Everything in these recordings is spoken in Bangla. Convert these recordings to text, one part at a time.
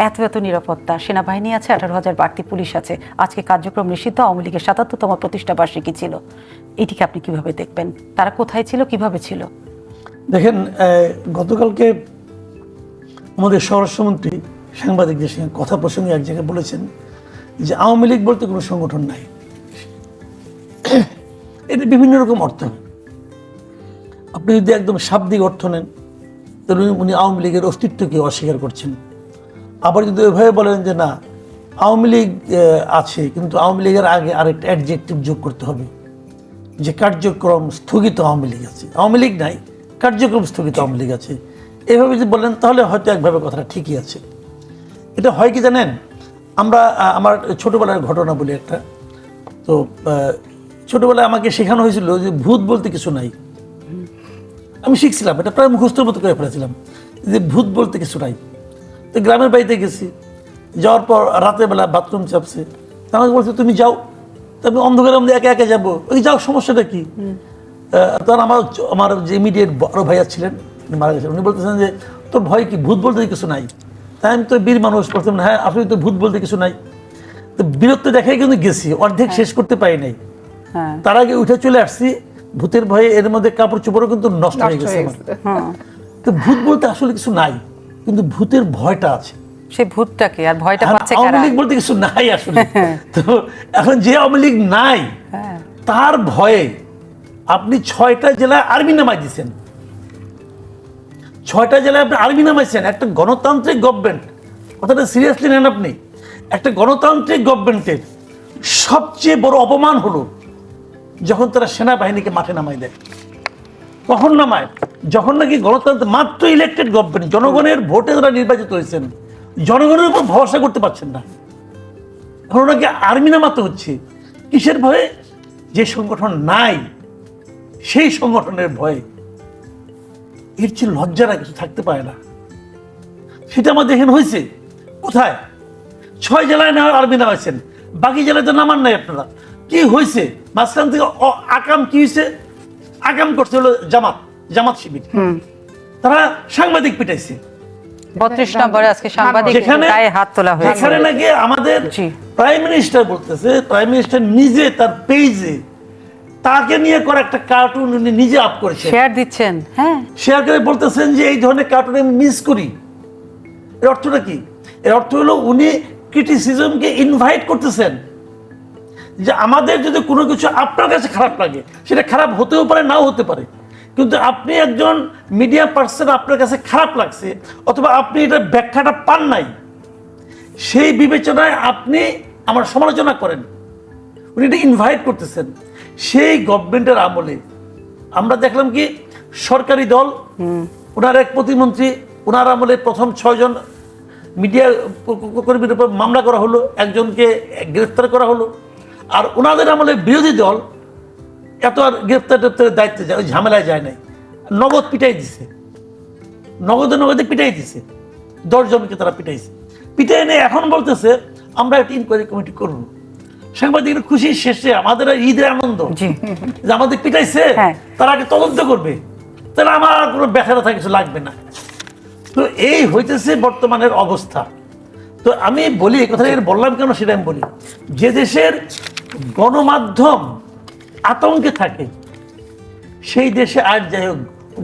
এত এত নিরাপত্তা, সেনাবাহিনী আছে, 18,000 বাড়তি পুলিশ আছে, আজকে কার্যক্রম নিষিদ্ধ, আওয়ামী লীগের ৭৭তম প্রতিষ্ঠা বার্ষিকী ছিল, এটিকে আপনি কিভাবে দেখবেন? তারা কোথায় ছিল, কিভাবে ছিল? দেখেন, গতকালকে আমাদের স্বরাষ্ট্রমন্ত্রী সাংবাদিকদের সঙ্গে কথা প্রসঙ্গে এক জায়গায় বলেছেন যে আওয়ামী লীগ বলতে কোনো সংগঠন নাই। এটা বিভিন্ন রকম অর্থ। আপনি যদি একদম শাব্দিক অর্থ নেন তাহলে উনি আওয়ামী লীগের অস্তিত্বকে অস্বীকার করছেন। আবার যদি ওইভাবে বলেন যে না, আওয়ামী লীগ আছে, কিন্তু আওয়ামী লীগের আগে আরেকটা অ্যাডজেক্টিভ যোগ করতে হবে যে কার্যক্রম স্থগিত আওয়ামী লীগ আছে, আওয়ামী লীগ নাই, কার্যক্রম স্থগিত আওয়ামী লীগ আছে, এভাবে যদি বলেন তাহলে হয়তো একভাবে কথাটা ঠিকই আছে। এটা হয় কি জানেন, আমার ছোটবেলার ঘটনা বলি একটা। তো ছোটবেলায় আমাকে শেখানো হয়েছিল যে ভূত বলতে কিছু নাই। আমি শিখছিলাম, এটা প্রায় মুখস্থর মতো করে ফেলেছিলাম যে ভূত বলতে কিছু নাই। তো গ্রামের বাড়িতে গেছি, যাওয়ার পর রাতের বেলা বাথরুম চাপছে, তা আমাকে বলছে তুমি যাও। তো আমি অন্ধকারের মধ্যে একা একা যাবো, ওই যাও, সমস্যাটা কি? তখন আমার যে ইমিডিয়েট বড় ভাইয়া ছিলেন, মারা গেছেন, উনি বলতেছেন যে তোর ভয় কি, ভূত বলতে কিছু নাই? তাই আমি তো বীর মানুষ, বলতাম হ্যাঁ আসলে তো ভূত বলতে কিছু নাই। তো বীরত্ব দেখাই কিন্তু গেছি, অর্ধেক শেষ করতে পারি নাই। তার আগে উঠে চলে আসছি, ভূতের ভয়ে এর মধ্যে কাপড় চোপড়ও কিন্তু নষ্ট হয়ে গেছে। তো ভূত বলতে আসলে কিছু নাই, কিন্তু ভূতের ভয়টা আছে। সেই ভূতটাকে আর ভয়টা পাচ্ছে কারা? আওয়ামী লীগ বলতে কিছু নাই আসলে। তো এখন যে আওয়ামী লীগ নাই তার ভয়ে আপনি 6টা জেলায় আর্মি নামাই দিচ্ছেন, 6টা জেলায় আপনি আর্মি নামাইছেন। একটা গণতান্ত্রিক গভর্নমেন্ট, কথাটা সিরিয়াসলি নেন আপনি। একটা গণতান্ত্রিক গভর্নমেন্টের সবচেয়ে বড় অপমান হলো যখন তারা সেনাবাহিনীকে মাঠে নামাই দেয়। কখন নামায়? যখন নাকি গণতন্ত্র, মাত্র ইলেক্টেড গভর্নমেন্ট, জনগণের ভোটে তারা নির্বাচিত হয়েছেন, জনগণের উপর ভরসা করতে পারছেন না, এখন ওনাকে আর্মি নামাতে হচ্ছে। কিসের ভয়ে? যে সংগঠন নাই সেই সংগঠনের ভয়ে। এর চেয়ে লজ্জারা কিছু থাকতে পারে না। সেটা আমার দেখেন হয়েছে কোথায়? 6 জেলায় না আর্মি নামাইছেন, বাকি জেলায় তো নামান নাই আপনারা। কি হয়েছে মাঝখান থেকে? আকাম কি হয়েছে? আকাম করতে হলো জামাত শিবির, তারা সাংবাদিক পিটাইছে। 32 নম্বরে আজকে সাংবাদিক গায়ে হাত তোলা হয়েছে। যেখানে নাকি আমাদের প্রাইম মিনিস্টার বলতেছে, প্রাইম মিনিস্টার নিজে তার পেজে তাকে নিয়ে করা একটা কার্টুন উনি নিজে আপ করেছেন, শেয়ার দিচ্ছেন। হ্যাঁ, শেয়ার করে বলতেছেন যে এই ধরনের কার্টুন আমি মিস করি। এর অর্থটা কি? এর অর্থ হলো উনি ক্রিটিসিজমকে ইনভাইট করতেছেন যে আমাদের যদি কোনো কিছু আপনার কাছে খারাপ লাগে, সেটা খারাপ হতেও পারে, নাও হতে পারে, কিন্তু আপনি একজন মিডিয়া পার্সন, আপনার কাছে খারাপ লাগছে অথবা আপনি এটা ব্যাখ্যাটা পান নাই, সেই বিবেচনায় আপনি আমার সমালোচনা করেন। উনি এটা ইনভাইট করতেছেন। সেই গভর্নমেন্টের আমলে আমরা দেখলাম কি সরকারি দল, ওনার এক প্রতিমন্ত্রী, ওনার আমলে প্রথম 6 জন মিডিয়া কর্মীর উপর মামলা করা হলো, একজনকে গ্রেফতার করা হলো। আর ওনাদের আমলে বিরোধী দল এত আর গ্রেফতারের দায়িত্বে যায়, ওই ঝামেলায় যায় নাই, নগদ পিটাই দিছে, নগদে পিটাই দিছে। 10 জনকে তারা পিটাইছে। পিটাই নিয়ে এখন বলতেছে আমরা একটা ইনকোয়ারি কমিটি করবো। সাংবাদিকরা খুশি শেষে, আমাদের ঈদের আনন্দ যে আমাদের পিটাইছে, তারা আগে তদন্ত করবে, তাহলে আমার আর কোনো ব্যাখ্যা কিছু লাগবে না। তো এই হইতেছে বর্তমানের অবস্থা। তো আমি বলি, এই কথাটা বললাম কেন সেটা আমি বলি, যে দেশের গণমাধ্যম আতঙ্কে থাকে সেই দেশে আর যাই হোক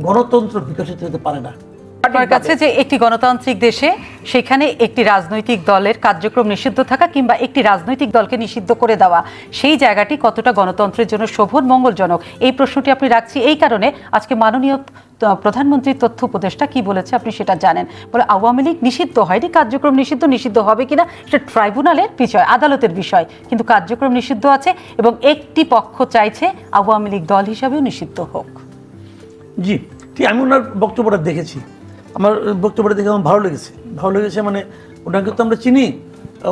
গণতন্ত্র বিকশিত হতে পারে না। আপনার কাছে যে একটি গণতান্ত্রিক দেশে সেখানে একটি রাজনৈতিক দলের কার্যক্রম নিষিদ্ধ থাকা কিংবা একটি রাজনৈতিক দলকে নিষিদ্ধ করে দেওয়া, সেই জায়গাটি কতটা গণতন্ত্রের জন্য শোভন, মঙ্গলজনক, এই প্রশ্নটি আপনি রাখছি এই কারণে আজকে মাননীয় প্রধানমন্ত্রীর তথ্য উপদেষ্টা কি বলেছে আপনি সেটা জানেন। বলে আওয়ামী লীগ নিষিদ্ধ হয়নি, কার্যক্রম নিষিদ্ধ হবে কিনা সেটা ট্রাইব্যুনালের বিষয়, আদালতের বিষয়, কিন্তু কার্যক্রম নিষিদ্ধ আছে এবং একটি পক্ষ চাইছে আওয়ামী লীগ দল হিসাবেও নিষিদ্ধ হোক। জি ঠিক, আমি ওনার বক্তব্যটা দেখেছি, আমার বক্তব্যটা দেখে আমার ভালো লেগেছে। মানে ওনাকে তো আমরা চিনি,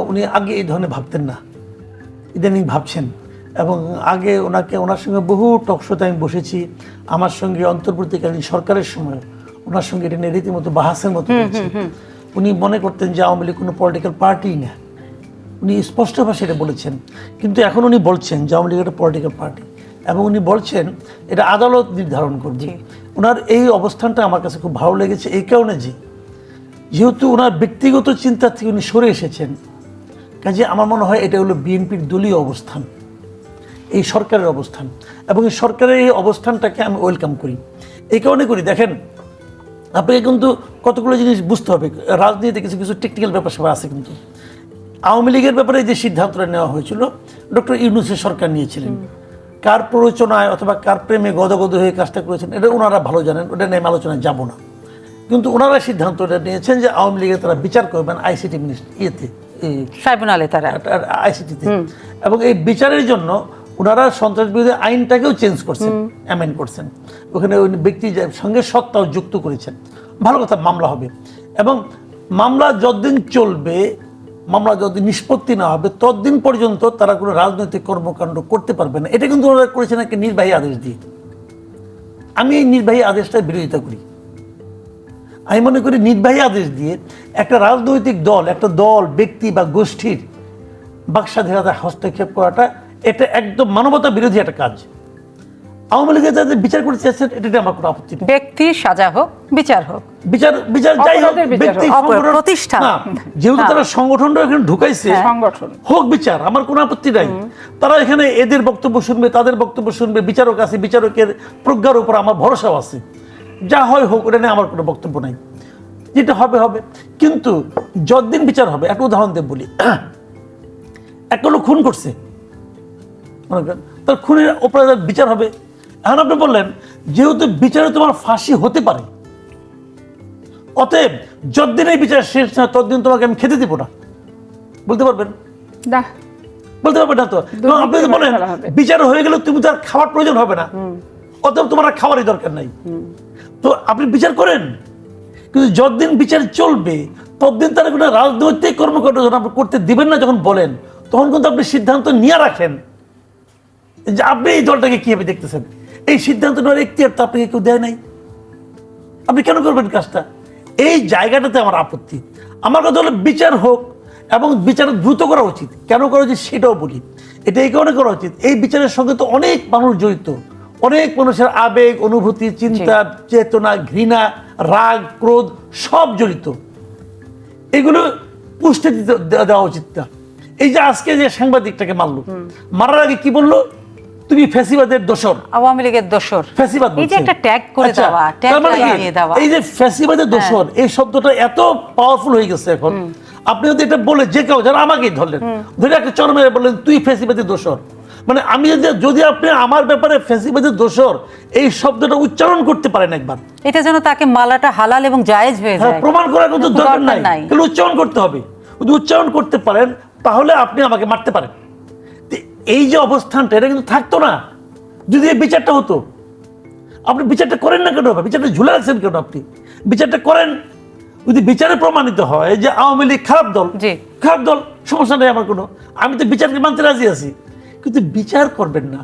উনি আগে এই ধরনের ভাবতেন না, ইদানিং ভাবছেন। এবং আগে ওনার সঙ্গে বহু টকশোতে আমি বসেছি, আমার সঙ্গে অন্তর্বর্তীকালীন সরকারের সময় ওনার সঙ্গে এটা নিয়ে রীতিমতো বাহাসের মতো হয়েছে। উনি মনে করতেন যে আওয়ামী লীগ কোনো পলিটিক্যাল পার্টি না, উনি স্পষ্ট ভাষায় এটা বলেছেন। কিন্তু এখন উনি বলছেন যে আওয়ামী লীগ একটা পলিটিক্যাল পার্টি, এবং উনি বলছেন এটা আদালত নির্ধারণ করবে। ওনার এই অবস্থানটা আমার কাছে খুব ভালো লেগেছে এই কারণে যে যেহেতু ওনার ব্যক্তিগত চিন্তা থেকে উনি সরে এসেছেন, কাজে আমার মনে হয় এটা হলো বিএনপির দলীয় অবস্থান, এই সরকারের অবস্থান, এবং এই সরকারের এই অবস্থানটাকে আমি ওয়েলকাম করি। এই কারণে করি, দেখেন আপনাকে কিন্তু কতগুলো জিনিস বুঝতে হবে। রাজনীতিতে কিছু কিছু টেকনিক্যাল ব্যাপার সবাই আছে। কিন্তু আওয়ামী লীগের ব্যাপারে যে সিদ্ধান্তটা নেওয়া হয়েছিল, ডক্টর ইউনূসের সরকার নিয়েছিলেন। কার প্ররোচনায় অথবা কার প্রেমে গদগদ হয়ে কাজটা করেছেন এটা ওনারা ভালো জানেন, ওটা নিয়ে আমি আলোচনায় যাব না। কিন্তু ওনারা সিদ্ধান্তটা নিয়েছেন যে আওয়ামী লীগের তারা বিচার করবেন আইসিটি ট্রাইব্যুনালে তারা আইসিটিতে, এবং এই বিচারের জন্য ওনারা সন্ত্রাস বিরোধী আইনটাকেও চেঞ্জ করছেন, অ্যামেন্ড করছেন। ওখানে ওই ব্যক্তির সঙ্গে সত্তাও যুক্ত করেছেন। ভালো কথা, মামলা হবে, এবং মামলা যতদিন চলবে, মামলা যতদিন নিষ্পত্তি না হবে ততদিন পর্যন্ত তারা কোনো রাজনৈতিক কর্মকাণ্ড করতে পারবে না। এটা কিন্তু ওনারা করেছেন একটা নির্বাহী আদেশ দিয়ে। আমি এই নির্বাহী আদেশটার বিরোধিতা করি। আমি মনে করি নির্বাহী আদেশ দিয়ে একটা রাজনৈতিক দল, একটা দল, ব্যক্তি বা গোষ্ঠীর বাকস্বাধীনতায় হস্তক্ষেপ করাটা এটা একদম মানবতা বিরোধী একটা কাজ। আওয়ামী লীগের যাদের বিচার করতে চাচ্ছেন এটাতে আমার কোনো আপত্তি নেই। ব্যক্তি সাজা হোক, বিচার হোক, বিচার যাই হোক, অপরাধের বিচার ব্যক্তি হোক, সংগঠন প্রতিষ্ঠান। না, যেহেতু তারা সংগঠনটা এখানে ঢুকাইছে, সংগঠন হোক বিচার, আমার কোনো আপত্তি নাই। তারা এখানে এদের বক্তব্য শুনবে, তাদের বক্তব্য শুনবে, বিচারক আছে, বিচারকের প্রজ্ঞার উপর আমার ভরসাও আছে। যা হয় হোক, ওটা নিয়ে আমার কোনো বক্তব্য নাই। যেটা হবে হবে, কিন্তু যতদিন বিচার হবে, একটা উদাহরণ দিয়ে বলি। একটা লোক খুন করছে, মনে করেন তার খুনের অপরাধের বিচার হবে। এখন আপনি বললেন যেহেতু বিচারে তোমার ফাঁসি হতে পারে, অতএব যতদিন এই বিচার শেষ না ততদিন তোমাকে আমি খেতে দিব না, বলতে পারবেন? না, বলতে পারবেন না তো। এবং আপনি যদি বলেন বিচার হয়ে গেলে তুমি তো আর খাওয়ার প্রয়োজন হবে না, অতএব তোমার আর খাওয়ারই দরকার নাই, তো আপনি বিচার করেন। কিন্তু যতদিন বিচার চলবে ততদিন তারা কোনো রাজনৈতিক কর্মকাণ্ড যখন আপনি করতে দিবেন না, যখন বলেন, তখন কিন্তু আপনি সিদ্ধান্ত নিয়ে রাখেন যে আপনি এই দলটাকে কিভাবে দেখতেছেন। এই সিদ্ধান্ত নেওয়ার এখতিয়ার তো আপনাকে কেউ দেয় নাই, আপনি কেন করবেন কাজটা? এই জায়গাটাতে আমার আপত্তি। আমার কথা হলো বিচার হোক, এবং বিচার দ্রুত করা উচিত। কেন করা উচিত সেটাও বলি। এটা এই কারণে করা উচিত, এই বিচারের সঙ্গে তো অনেক মানুষ জড়িত, অনেক মানুষের আবেগ, অনুভূতি, চিন্তা, চেতনা, ঘৃণা, রাগ, ক্রোধ সব জড়িত। এগুলো পুষতে দেওয়া উচিত না। এই যে আজকে যে সাংবাদিকটাকে মারলো, মারার আগে কি বললো? তুমি ফ্যাসিবাদের দোসর, আওয়ামী লীগের দোসর। ফ্যাসিবাদ এই যে একটা ট্যাগ করে দেওয়া, ট্যাগ লাগিয়ে দেওয়া, এই যে ফ্যাসিবাদের দোসর, এই শব্দটা এত পাওয়ারফুল হয়ে গেছে এখন। আপনি যদি এটা বলে যে কেউ, যারা আমাকেই ধরলেন, ধরে একটা চর মেরে বললেন তুই ফ্যাসিবাদের দোসর, মানে আমি যদি আপনি আমার ব্যাপারে ফ্যাসিবাদের দোসর এই শব্দটা উচ্চারণ করতে পারেন একবার, এটা যেন তাকে মালাটা হালাল এবং জায়েজ হয়ে যায়, প্রমাণ করার কোনো দরকার নাই, তাহলে উচ্চারণ করতে হবে। যদি উচ্চারণ করতে পারেন তাহলে আপনি আমাকে মারতে পারেন। এই যে অবস্থানটা, এটা কিন্তু থাকতো না যদি এই বিচারটা হতো। আপনি বিচারটা করেন না কেন? বিচারটা ঝুলে রাখছেন কেন? আপনি বিচারটা করেন। যদি বিচারে প্রমাণিত হয় যে আওয়ামী লীগ খারাপ দল, খারাপ দল, সমস্যা নেই আমার কোনো, আমি তো বিচারকে মানতে রাজি আছি, কিন্তু বিচার করবেন না।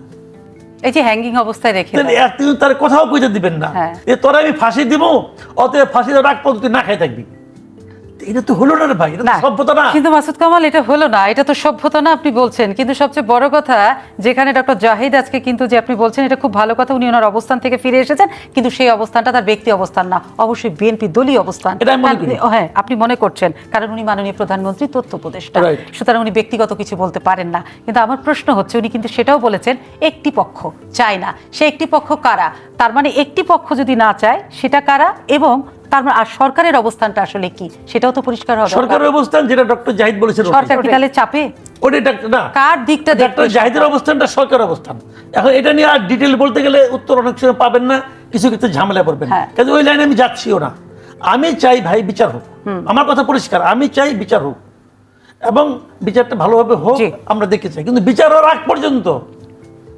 এই যে হ্যাঙ্গিং অবস্থায় রেখে তার কথাও কইতে দিবেন না, তোরা আমি ফাঁসি দিব, অতএব ফাঁসি দেওয়ার আগ পর্যন্ত না খাই থাকবি। এটা তো হলো না রে ভাই, এটা তো সভ্যতা না। কিন্তু মাসুদ কামাল, এটা হলো না, এটা তো সভ্যতা না আপনি বলছেন। কিন্তু সবচেয়ে বড় কথা, যেখানে ডক্টর জাহিদ আজকে কিন্তু যে আপনি বলছেন এটা খুব ভালো কথা, উনি ওনার অবস্থান থেকে ফিরে এসেছেন, কিন্তু সেই অবস্থানটা তার ব্যক্তি অবস্থান না, অবশ্যই বিএনপি দলীয় অবস্থান। হ্যাঁ, আপনি মনে করছেন, কারণ উনি মাননীয় প্রধানমন্ত্রী, তথ্য উপদেষ্টা, সুতরাং উনি ব্যক্তিগত কিছু বলতে পারেন না। কিন্তু আমার প্রশ্ন হচ্ছে, উনি কিন্তু সেটাও বলেছেন একটি পক্ষ চায় না। সে একটি পক্ষ কারা? তার মানে একটি পক্ষ যদি না চায় সেটা কারা, এবং তার মানে আর সরকারের অবস্থানটা আসলে কি সেটাও তো পরিষ্কার হবে। সরকারের অবস্থান যেটা ডক্টর জাহিদ বলেছেন, সরকার কি তাহলে চাপে? ওটা না, কার দিকটা ডক্টর জাহিদের অবস্থানটা সরকারের অবস্থান। এখন এটা নিয়ে আর ডিটেইল বলতে গেলে উত্তর অনেক সময় পাবেন না, কিছু ক্ষেত্রে ঝামেলা পড়বেন, কাজে ওই লাইনে আমি যাচ্ছিও না। আমি চাই ভাই বিচার হোক, আমার কথা পরিষ্কার, আমি চাই বিচার হোক, এবং বিচারটা ভালোভাবে হোক আমরা দেখতে চাই, কিন্তু বিচার হওয়ার আগ পর্যন্ত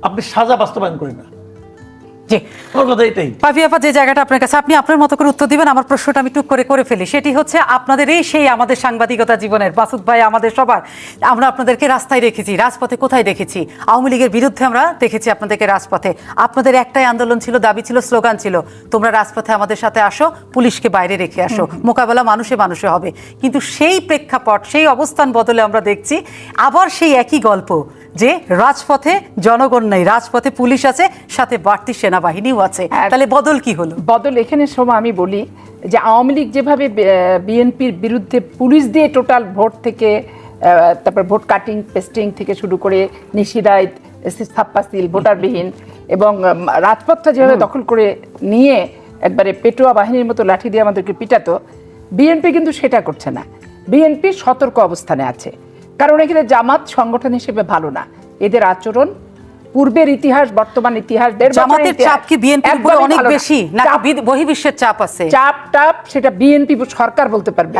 আপনি সাজা বাস্তবায়ন করেন না। যে জায়গাটা আপনার কাছে, আপনি আপনার মতো করে উত্তর দিবেন। আমার প্রশ্নটা আমি টুক করে ফেলি, সেটি হচ্ছে আপনাদের এই সেই আমাদের সাংবাদিকতা জীবনের মাসুদ ভাই, আমাদের সবার, আমরা আপনাদেরকে রাস্তায় রেখেছি, রাজপথে কোথায় দেখেছি? আওয়ামী লীগের বিরুদ্ধে আমরা দেখেছি আপনাদেরকে রাজপথে। আপনাদের একটাই আন্দোলন ছিল, দাবি ছিল, স্লোগান ছিল, তোমরা রাজপথে আমাদের সাথে আসো, পুলিশকে বাইরে রেখে আসো, মোকাবেলা মানুষে মানুষে হবে। কিন্তু সেই প্রেক্ষাপট, সেই অবস্থান বদলে আমরা দেখছি আবার সেই একই গল্প, যে রাজপথে জনগণ নেই, রাজপথে পুলিশ আছে, সাথে বাড়তি সেনাবাহিনীও আছে, তাহলে বদল কি হলো? বদল এখানে সময় আমি বলি যে আওয়ামী লীগ যেভাবে বিএনপির বিরুদ্ধে পুলিশ দিয়ে টোটাল ভোট থেকে তারপর ভোট কাটিং পেস্টিং থেকে শুরু করে নিশিরাইত ছাপ্পাসিল ভোটারবিহীন এবং রাজপথটা যেভাবে দখল করে নিয়ে একবারে পেটুয়া বাহিনীর মতো লাঠি দিয়ে আমাদেরকে পিটাতো, বিএনপি কিন্তু সেটা করছে না। বিএনপি সতর্ক অবস্থানে আছে, কারণ এখানে জামাত সংগঠন হিসেবে ভালো না। এদের আচরণ, পূর্বের ইতিহাস, বর্তমান ইতিহাস, জামাতের চাপ কি বিএনপির উপরে অনেক বেশি নাকি বহির্বিশ্বের চাপ আছে? চাপ সেটা বিএনপি সরকার বলতে পারবে,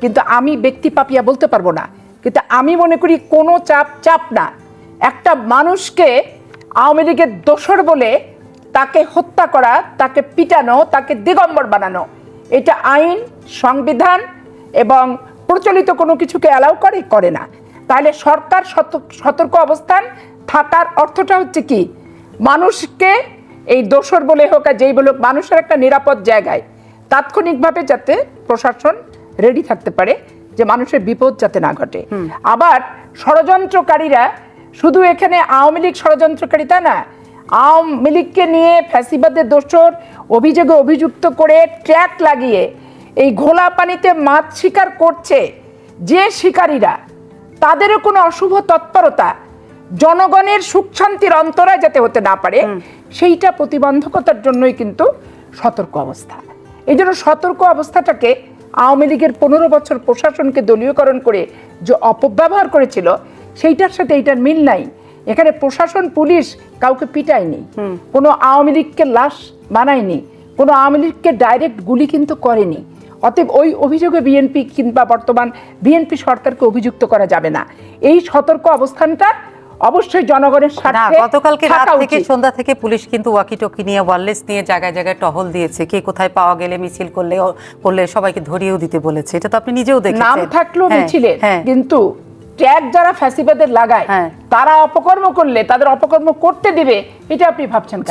কিন্তু আমি ব্যক্তি পাপিয়া বলতে পারবো না। কিন্তু আমি মনে করি কোনো চাপ না। একটা মানুষকে আওয়ামী লীগের দোসর বলে তাকে হত্যা করা, তাকে পিটানো, তাকে দিগম্বর বানানো, এটা আইন, সংবিধান এবং প্রচলিত কোনো কিছুকে অ্যালাউ করে না। তাহলে সরকার সতর্ক অবস্থান থাকার অর্থটা হচ্ছে কি, মানুষকে এই দোসর বলে হোক আর যেই বলে হোক, মানুষের একটা নিরাপদ জায়গায় তাৎক্ষণিকভাবে যাতে প্রশাসন রেডি থাকতে পারে যে মানুষের বিপদ যাতে না ঘটে। আবার ষড়যন্ত্রকারীরা শুধু এখানে আওয়ামী লীগ ষড়যন্ত্রকারী তা না, আওয়ামী লীগকে নিয়ে ফ্যাসিবাদের দোসর অভিযোগে অভিযুক্ত করে ট্র্যাক লাগিয়ে এই ঘোলা পানিতে মাছ শিকার করছে যে শিকারীরা, তাদেরও কোনো অশুভ তৎপরতা জনগণের সুখ শান্তির অন্তরায় যাতে হতে না পারে, সেইটা প্রতিবন্ধকতার জন্যই কিন্তু সতর্ক অবস্থা। এই জন্য সতর্ক অবস্থাটাকে আওয়ামী লীগের 15 বছর প্রশাসনকে দলীয়করণ করে যে অপব্যবহার করেছিল, সেইটার সাথে এইটার মিল নাই। এখানে প্রশাসন, পুলিশ কাউকে পিটায়নি, কোনো আওয়ামী লীগকে লাশ বানায়নি, কোনো আওয়ামী লীগকে ডাইরেক্ট গুলি কিন্তু করেনি। অতএব ওই অভিযোগে বিএনপি কিংবা বর্তমান বিএনপি সরকারকে অভিযুক্ত করা যাবে না। এই সতর্ক অবস্থানটা অবশ্যই জনগণের স্বার্থে। গতকালকে রাত থেকে সন্ধ্যা থেকে পুলিশ কিন্তু ওয়াকিটকি নিয়ে, ওয়্যারলেস নিয়ে জায়গায় জায়গায় টহল দিয়েছে। কে কোথায় পাওয়া গেলে মিছিল করলে সবাইকে ধরিয়েও দিতে বলেছে। এটা তো আপনি নিজেও দেখেছেন। নাম থাকলো মিছিলে, কিন্তু ট্যাগ যারা ফ্যাসিবাদের লাগায় তারা অপকর্ম করলে তাদের অপকর্ম করতে দিবে, এটা আপনি ভাবছেন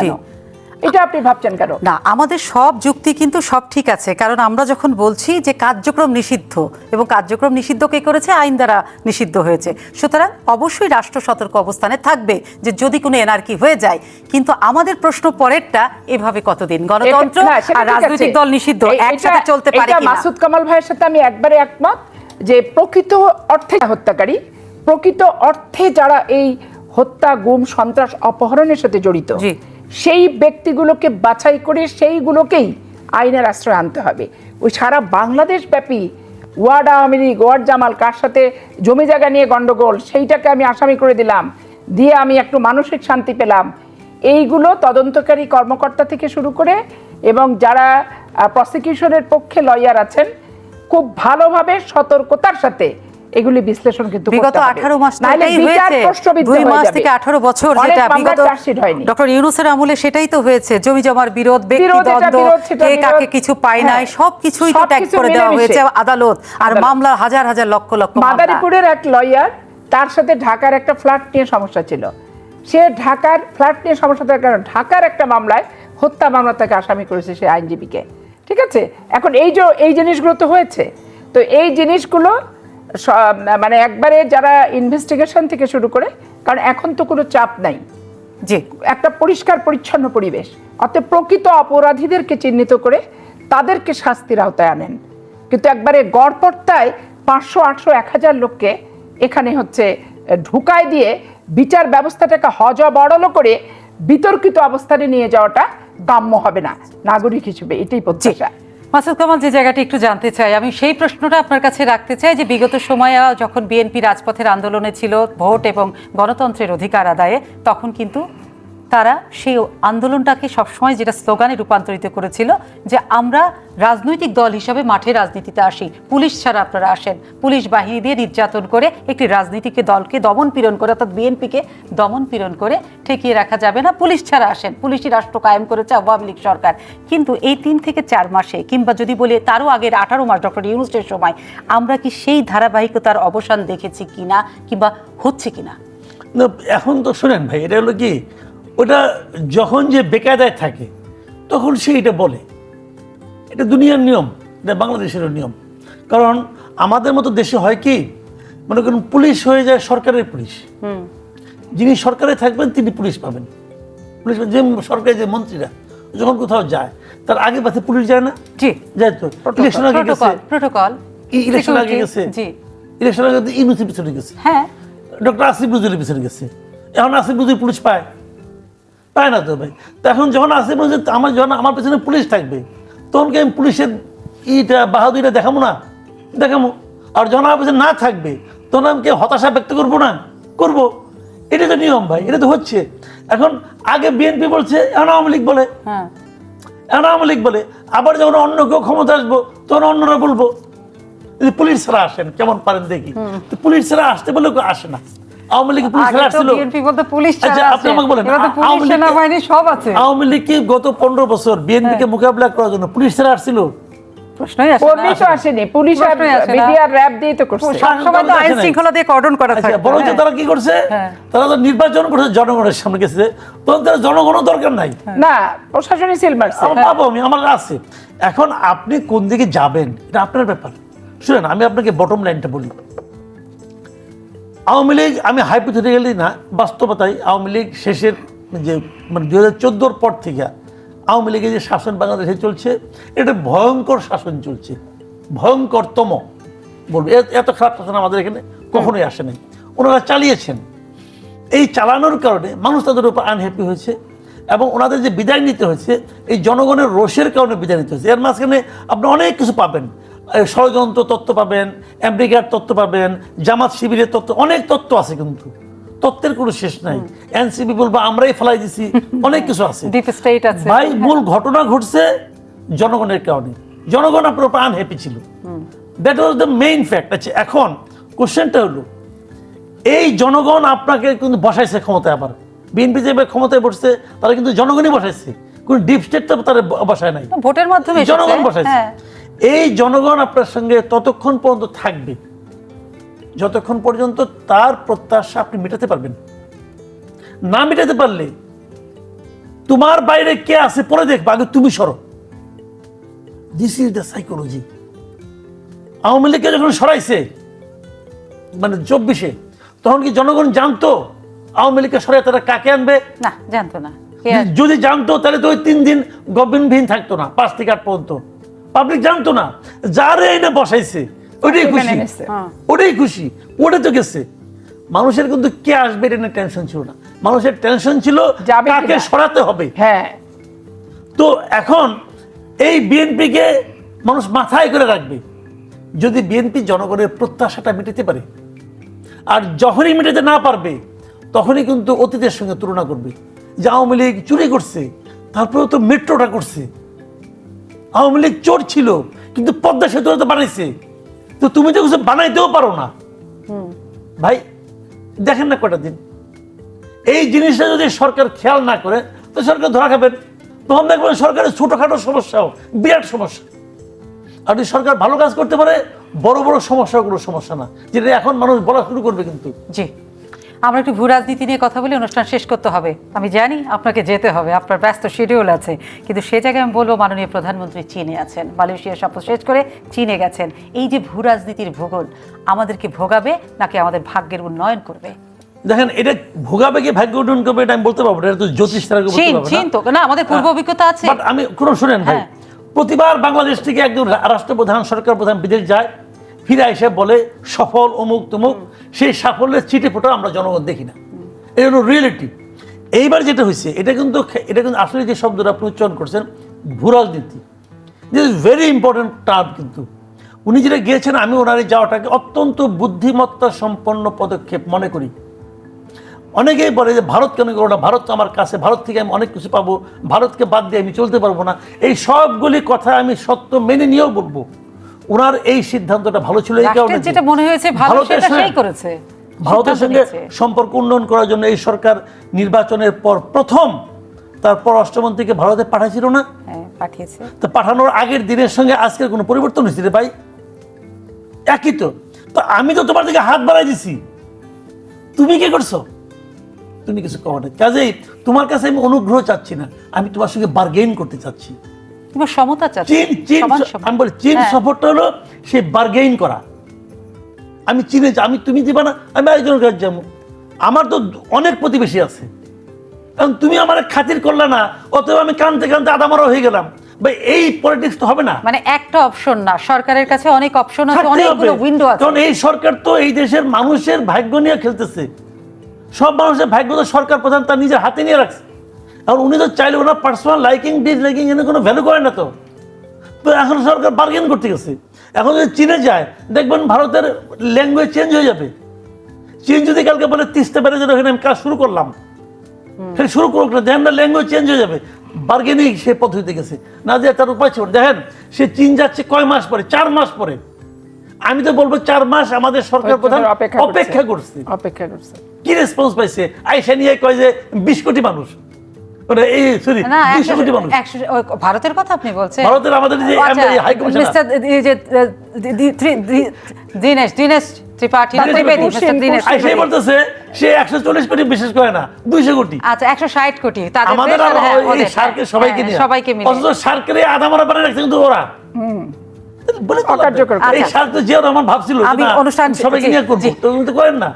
কেন? না, আমাদের সব যুক্তি কিন্তু সব ঠিক আছে, কারণ আমরা যখন বলছি যে কার্যক্রম নিষিদ্ধ, এবং কার্যক্রম নিষিদ্ধ কে করেছে? আইন দ্বারা নিষিদ্ধ হয়েছে। সুতরাং অবশ্যই রাষ্ট্র সতর্ক অবস্থানে থাকবে যে যদি কোনো এনার্কি হয়ে যায়। কিন্তু আমাদের প্রশ্ন পরেরটা, এভাবে কতদিন গণতন্ত্র আর রাজনৈতিক দল নিষিদ্ধ একসাথে চলতে পারে কিনা? মাসুদ কামাল ভাইয়ের সাথে আমি একবারে একমত যে প্রকৃত অর্থে হত্যাকারী, প্রকৃত অর্থে যারা এই হত্যা, গুম, সন্ত্রাস, অপহরণের সাথে জড়িত, সেই ব্যক্তিগুলোকে বাছাই করে সেইগুলোকেই আইনের আশ্রয় আনতে হবে। ওই সারা বাংলাদেশ ব্যাপী ওয়ার্ড আওয়ামী লীগ, ওয়ার্ড জামাল, কার সাথে জমি জায়গা নিয়ে গন্ডগোল, সেইটাকে আমি আসামি করে দিলাম, দিয়ে আমি একটু মানসিক শান্তি পেলাম, এইগুলো তদন্তকারী কর্মকর্তা থেকে শুরু করে এবং যারা প্রসিকিউশনের পক্ষে লয়ার আছেন, খুব ভালোভাবে সতর্কতার সাথে এগুলি বিশ্লেষণ কিন্তু বিগত 18 মাস ধরেই হয়েছে, 2 মাস থেকে 18 বছর, যেটা বিগত ডক্টর ইউনূসের আমলে সেটাই তো হয়েছে। জমি জমার বিরোধ, ব্যক্তিদ্বন্দ্ব, কে কাকে কিছু পায় নাই, সবকিছুই তো ট্যাগ করে দেওয়া হয়েছে আদালত। আর মামলা হাজার হাজার লক্ষ লক্ষ। মাদারীপুরের এক লয়ার, তার সাথে ঢাকার একটা ফ্ল্যাট নিয়ে সমস্যা ছিল, সে ঢাকার ফ্ল্যাট নিয়ে সমস্যা থাকার কারণে ঢাকার একটা মামলায়, হত্যা মামলা, তাকে আসামি করেছে সে আইনজীবীকে। ঠিক আছে, এখন এই জিনিসগুলো তো হয়েছে। তো এই জিনিসগুলো মানে একবারে যারা ইনভেস্টিগেশন থেকে শুরু করে, কারণ এখন তো কোনো চাপ নাই, যে একটা পরিষ্কার পরিচ্ছন্ন পরিবেশ, অতএব প্রকৃত অপরাধীদেরকে চিহ্নিত করে তাদেরকে শাস্তির আওতায় আনেন। কিন্তু একবারে গড়পড়তায় 500, 800, 1000 লোককে এখানে হচ্ছে ঢুকায় দিয়ে বিচার ব্যবস্থাটাকে হজবরল করে বিতর্কিত অবস্থানে নিয়ে যাওয়াটা কাম্য হবে না নাগরিক হিসেবে, এটাই প্রত্যাশা। মাসুদ কামাল, যে জায়গাটা একটু জানতে চাই, আমি সেই প্রশ্নটা আপনার কাছে রাখতে চাই যে বিগত সময়ে যখন বিএনপি রাজপথের আন্দোলনে ছিল ভোট এবং গণতন্ত্রের অধিকার আদায়ে, তখন কিন্তু তারা সেই আন্দোলনটাকে সবসময় যেটা স্লোগানে রূপান্তরিত করেছিল যে আমরা রাজনৈতিক দল হিসাবে মাঠে রাজনীতিতে আসি, পুলিশ ছাড়া আপনারা আসেন, পুলিশ বাহিনী দিয়ে নির্যাতন করে একটি রাজনৈতিক দলকে দমন পীড়ন করে, অর্থাৎ বিএনপিকে দমন পীড়ন করে ঠেকিয়ে রাখা যাবে না, পুলিশ ছাড়া আসেন। পুলিশই রাষ্ট্র কায়েম করেছে আওয়ামী লীগ সরকার। কিন্তু এই 3 থেকে 4 মাসে, কিংবা যদি বলি তারও আগের 18 মাস ডক্টর ইউনূসের সময়, আমরা কি সেই ধারাবাহিকতার অবসান দেখেছি কিনা, কিংবা হচ্ছে কিনা? না, এখন তো শোনেন ভাই, এটা হলো কি, ওটা যখন যে বেকায়দায় থাকে তখন সে এটা বলে, এটা দুনিয়ার নিয়ম, এটা বাংলাদেশেরও নিয়ম। কারণ আমাদের মতো দেশে হয় কি, মনে করুন পুলিশ হয়ে যায় সরকারের পুলিশ, যিনি সরকারে থাকবেন তিনি পুলিশ পাবেন। পুলিশ যে সরকারি যে মন্ত্রীরা যখন কোথাও যায় তার আগে পাশে পুলিশ যায় না? জি, যায় তো। ইলেকশন আগে গেছে, প্রোটোকল, ইলেকশন আগে গেছে, জি, ইলেকশন আগে ইউনিসের পিছনে গেছে, হ্যাঁ, ডক্টর আসিফ নজরুলের পিছনে গেছে। এখন আসিফ নজরুল পুলিশ পায়? পায় না তো ভাই। তো এখন যখন আসিফ নজরুল যখন আমার পেছনে পুলিশ থাকবে তখন কি আমি পুলিশের ইটা বাহাদুরিটা দেখাবো না? দেখাবো। আর যখন আমার পেছনে না থাকবে তখন আমি কি হতাশা ব্যক্ত করবো না? করবো। এটা তো নিয়ম ভাই, এটা তো হচ্ছে। এখন আগে বিএনপি বলছে, এখন আওয়ামী লীগ বলে, হ্যাঁ, এখন আওয়ামী লীগ বলে। আবার যখন অন্য কেউ ক্ষমতা আসবো তখন অন্যরা বলবো যদি পুলিশ ছাড়া আসেন কেমন পারেন দেখি। তো পুলিশ ছাড়া আসতে বলে কেউ আসে না। আওয়ামী লীগ পুলিশ ছাড়া আসছিল। বিএনপি বলতে পুলিশ ছাড়া আচ্ছা, আপনি আছে, আমাকে বলেন, এবার তো পুলিশ, আওয়ামী লীগ- সেনাবাহিনী সব আছে। আওয়ামী লীগ কি গত 15 বছর বিএনপি কে মোকাবিলা করার জন্য পুলিশ ছাড়া আসছিল? প্রশ্নই আসে না। কর্মী তো আসেনি, পুলিশ আর প্রশ্নই আসে না। মিডিয়া র্যাব দিয়ে তো করছে। সবসময় তো আইন আসে নাই। শৃঙ্খলা দিয়ে কর্ডন করা আচ্ছা, থাকে। বরঞ্চ তারা কি করছে? হ্যাঁ। তারা তো নির্বাচন করছে, জনগণের সামনে গেছে, তখন তারা জনগণও দরকার নাই। না, প্রশাসনই সিল মারছে। আমার পাবো, আমার আছে। এখন আপনি কোন দিকে যাবেন এটা আপনার ব্যাপার। শুনেন, আমি আপনাকে বটম লাইনটা বলি। আওয়ামী লীগ, আমি হাইপোথেটিক্যালি না, বাস্তবতাই আওয়ামী লীগ শেষের যে মানে 2014 পর থেকে আওয়ামী লীগের যে শাসন বাংলাদেশে চলছে, এটা ভয়ঙ্কর শাসন চলছে, ভয়ঙ্করতম বলবো। এত খারাপ শাসন আমাদের এখানে কখনোই আসে নাই। ওনারা চালিয়েছেন। এই চালানোর কারণে মানুষ তাদের উপর আনহ্যাপি হয়েছে এবং ওনাদের যে বিদায় নিতে হয়েছে এই জনগণের রোষের কারণে বিদায় নিতে হয়েছে। এর মাঝখানে আপনি অনেক কিছু পাবেন, ষড়যন্ত্র তত্ত্ব পাবেন, আমেরিকার তত্ত্ব পাবেন, জামাত শিবিরের তত্ত্ব, অনেক তত্ত্ব আছে, কিন্তু তত্ত্বের কোনো শেষ নাই। এনসিপি বলবো আমরাই ফেলাই দিছি, অনেক কিছু আছে। ডিপ স্টেট আছে। ভাই, মূল ঘটনা ঘটছে জনগণের কারণে। জনগণ আপনার উপর আনহ্যাপি ছিল, that was the main fact. আচ্ছা, এখন কোশ্চেনটা হলো, এই জনগণ আপনাকে কিন্তু বসাইছে ক্ষমতায়। আবার বিএনপি যে ক্ষমতায় বসছে তারা কিন্তু জনগণই বসাইছে, কোন ডিপ স্টেট তো তারা বসায় নাই, ভোটের মাধ্যমে এসেছে। জনগণ বসাইছে। হ্যাঁ। এই জনগণ আপনার সঙ্গে ততক্ষণ পর্যন্ত থাকবে যতক্ষণ পর্যন্ত তার প্রত্যাশা আপনি মেটাতে পারবেন। না মেটাতে পারলে তোমার বাইরে কে আছে পরে দেখবে, আগে তুমি সরো। This is the psychology. Awami লীগকে যখন সরাইছে মানে 24-এ, তখন কি জনগণ জানতো আওয়ামী লীগকে সরাই তারা কাকে আনবে? না, জানতো না। কে আসবে? যদি জানতো তাহলে তো ওই 3 দিন গভর্নমেন্টবিহীন থাকতো না, 5 থেকে 8 পর্যন্ত। পাবলিক জানতো না, যারে এনে বসাইছে ওইটাই খুশি, মেনে নিছে। ওটাই খুশি, ওটা তো গেছে। মানুষের কিন্তু কে আসবে এটা নিয়ে টেনশন ছিল না, মানুষের টেনশন ছিল যাবে কাকে কিনা। সরাতে হবে। হ্যাঁ, তো এখন এই বিএনপিকে মানুষ মাথায় করে রাখবে যদি বিএনপি জনগণের প্রত্যাশাটা মেটাতে পারে। আর যখনই মেটাতে না পারবে তখনই কিন্তু অতীতের সঙ্গে তুলনা করবে যে আওয়ামী লীগ চুরি করছে, তারপরেও তো মেট্রোটা করছে। আওয়ামী লীগ চোর ছিল কিন্তু পদ্মা সেতু তো বানাইছে, তো তুমি তো কিছু বানাইতেও পারো না। ভাই দেখেন না কটা দিন, এই জিনিসটা যদি সরকার খেয়াল না করে তো সরকার ধরা খাবেন। তখন দেখবেন সরকারের ছোটখাটো সমস্যাও বিরাট সমস্যা। আর যদি সরকার ভালো কাজ করতে পারে বড় বড় সমস্যা কোনো সমস্যা না, যেটা এখন মানুষ বলা শুরু করবে। কিন্তু জি, আমরা একটু ভূ রাজনীতি নিয়ে কথা বলে অনুষ্ঠান শেষ করতে হবে। আমি জানি আপনাকে যেতে হবে, আপনার ব্যস্ত শিডিউল আছে, কিন্তু সে জায়গায় আমি বলবো মাননীয় প্রধানমন্ত্রী চীনে আছেন, মালয়েশিয়া সফর শেষ করে চীনে গেছেন। এই যে ভূ রাজনীতির ভূগোল আমাদেরকে ভোগাবে নাকি আমাদের ভাগ্যের উন্নয়ন করবে? দেখেন, এটা ভোগাবে কি ভাগ্য উন্নয়ন করবে এটা আমি বলতে পারবো না, এটা তো জ্যোতিষ তারা বলতে চীন পারবে চীন না। তো না, আমাদের পূর্ব অভিজ্ঞতা আছে। বাট আমি কোনো শুনেন ভাই, হ্যাঁ। প্রতিবার বাংলাদেশ থেকে একজন রাষ্ট্রপ্রধান সরকার প্রধান বিদেশ যায়, ফিরে এসে বলে সফল অমুক তমুক, সেই সাফল্যের চিঠি ফোটা আমরা জনগণ দেখি না। এটা হলো রিয়েলিটি। এইবার যেটা হয়েছে এটা কিন্তু আসলে যে শব্দটা আপনি উচ্চারণ করছেন ভূ রাজনীতি, this is very important term. কিন্তু উনি যেটা গিয়েছেন, আমি ওনার এই যাওয়াটাকে অত্যন্ত বুদ্ধিমত্তা সম্পন্ন পদক্ষেপ মনে করি। অনেকেই বলে যে ভারত কেন করো না, ভারত তো আমার কাছে, ভারত থেকে আমি অনেক কিছু পাবো, ভারতকে বাদ দিয়ে আমি চলতে পারবো না। এই সবগুলি কথা আমি সত্য মেনে নিয়েও বলবো ওনার এই সিদ্ধান্তটা ভালো ছিল এই কারণে রাষ্ট্রের যেটা মনে হয়েছে ভালো সেটা সেই করেছে, ভারতের সিদ্ধান্ত সঙ্গে নিয়েছে। সম্পর্ক উন্নয়ন করার জন্য এই সরকার নির্বাচনের পর প্রথম তার পররাষ্ট্রমন্ত্রীকে ভারতে পাঠাইছিল না? হ্যাঁ, পাঠিয়েছে। তো পাঠানোর আগের দিনের সঙ্গে আজকের কোনো পরিবর্তন হয়েছে রে ভাই? একই তো। তো আমি তো তোমার দিকে হাত বাড়াই দিছি, তুমি কি করছো? তুমি কিছু কও না। কাজেই তোমার কাছে আমি অনুগ্রহ চাচ্ছি না, আমি তোমার সঙ্গে বার্গেইন করতে চাচ্ছি। কিংবা সমতা চাচ্ছে, চীন চীন সমান সমান। আমি বলি চীন হ্যাঁ। সফরটা হলো সেই বার্গেইন করা। আমি চীনে আমি তুমি দিবা না, আমি আরেকজনের কাছে যাবো, আমার তো অনেক প্রতিবেশী আছে, কারণ তুমি আমার খাতির করলে না, অতএব আমি কানতে কানতে আদামরা হয়ে গেলাম। ভাই এই পলিটিক্স তো হবে না। মানে একটা অপশন না, সরকারের কাছে অনেক অপশন আছে, থাকতে অনেকগুলো হবে। উইন্ডো আছে। কারণ এই সরকার তো এই দেশের মানুষের ভাগ্য নিয়ে খেলতেছে। সব মানুষের ভাগ্য তো সরকার প্রধান তার নিজের হাতে নিয়ে রাখছে। আর উনি তো চাইলে ওনার পার্সোনাল লাইকিং ডিসলাইকিং এনে কোনো ভ্যালু করে না। তো তো এখন সরকার বার্গেন করতে গেছে। এখন যদি চীনে যায় দেখবেন ভারতের ল্যাঙ্গুয়েজ চেঞ্জ হয়ে যাবে। চীন যদি কালকে বলে তিস্তা ব্যারেজের ওখানে আমি কাজ শুরু করলাম, সেটা শুরু করুক না, দেখেন না ল্যাঙ্গুয়েজ চেঞ্জ হয়ে যাবে। বার্গেনিং সে পদ্ধতিতে গেছে না, যে তার উপায় ছিল। দেখেন সে চীন যাচ্ছে কয় মাস পরে, 4 মাস পরে। আমি তো বলবো 4 মাস আমাদের সরকার প্রধান অপেক্ষা করছে। কি রেসপন্স পাইছে? আইসা নিয়ে কয় যে 20 কোটি মানুষ, মানে এই সরি না 200 কোটি মানুষ। ভারতের কথা আপনি বলছেন? ভারতের আমাদের যে high commissioner mister Dinesh Tripathi না ত্রিবেদী, মিস্টার দীনেশ আইসাই বলতেছে সে 140 কোটি বিশেষ করে না, 200 কোটি। আচ্ছা 160 কোটি তাদের আমাদের দেশ, আর হ্যাঁ, এই ওদের, সার্কের হ্যাঁ, সবাইকে নিয়ে, সবাইকে মিলে। অথচ সার্কের আদামরা বানিয়ে রাখছে কিন্তু ওরা বলে তো লাভ নেই। অকার্যকর। এই সার্ক তো জিয়াউর রহমান ভাবছিল যে আমি না, অনুষ্ঠান সবাইকে নিয়ে করবো, তো উনি তো করেন না।